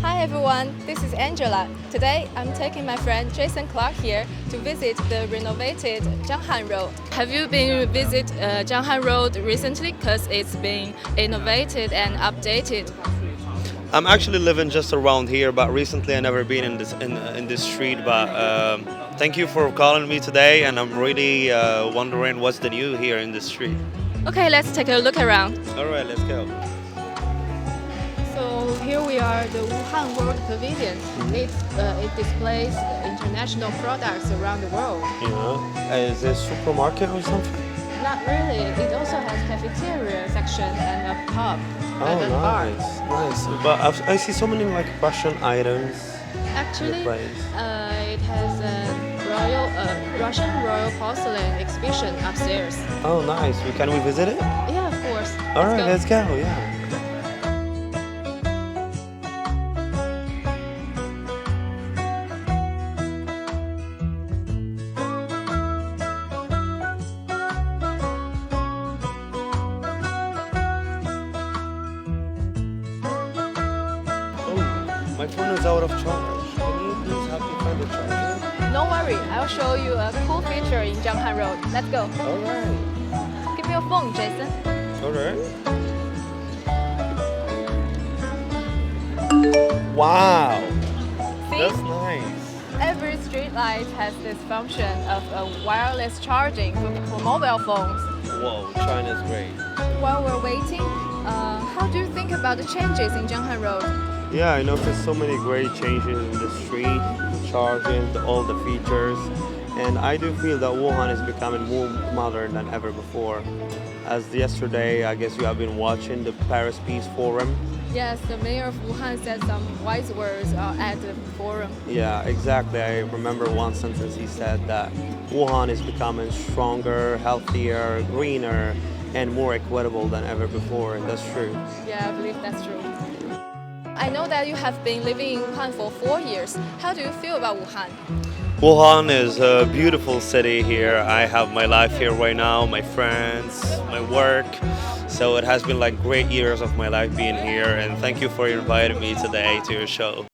Hi everyone, this is Angela. Today I'm taking my friend Jason Clark here to visit the renovated Jianghan Road. Have you been visit Jianghan Road recently? Because it's been innovated and updated. I'm actually living just around here, but recently I never been in this street. But thank you for calling me today, and I'm really wondering what's the new here in the street. Okay, let's take a look around. All right, let's go. So here we are, the Wuhan World Pavilion. It displays international products around the world. Yeah, is this supermarket or something? Not really. It also has cafeteria section and a pub and a bar. Nice. But I see so many like Russian items in the Actually, place. it has a Russian royal porcelain exhibition upstairs. Oh, nice. Can we visit it? Yeah, of course. All right, go. let's go. Yeah. Oh, my phone is out of charge. Can you please help me find the charger? No worry, I'll show you a cool feature in Jianghan Road. Let's go. All right. Give me your phone, Jason. All right. Wow, See? that's nice. Every street light has this function of a wireless charging for mobile phones. Whoa, China's great. While we're waiting, how do you think about the changes in Jianghan Road? Yeah, I noticed so many great changes in the street, charging, all the features, and I do feel that Wuhan is becoming more modern than ever before. As yesterday, I guess you have been watching the Paris Peace Forum. Yes, the mayor of Wuhan said some wise words at the forum. Yeah, exactly. I remember one sentence he said that Wuhan is becoming stronger, healthier, greener, and more equitable than ever before. That's true. Yeah, I believe that's true. I know that you have been living in Wuhan for 4 years. How do you feel about Wuhan? Wuhan is a beautiful city here. I have my life here right now, my friends, my work. So it has been like great years of my life being here, and thank you for inviting me today to your show.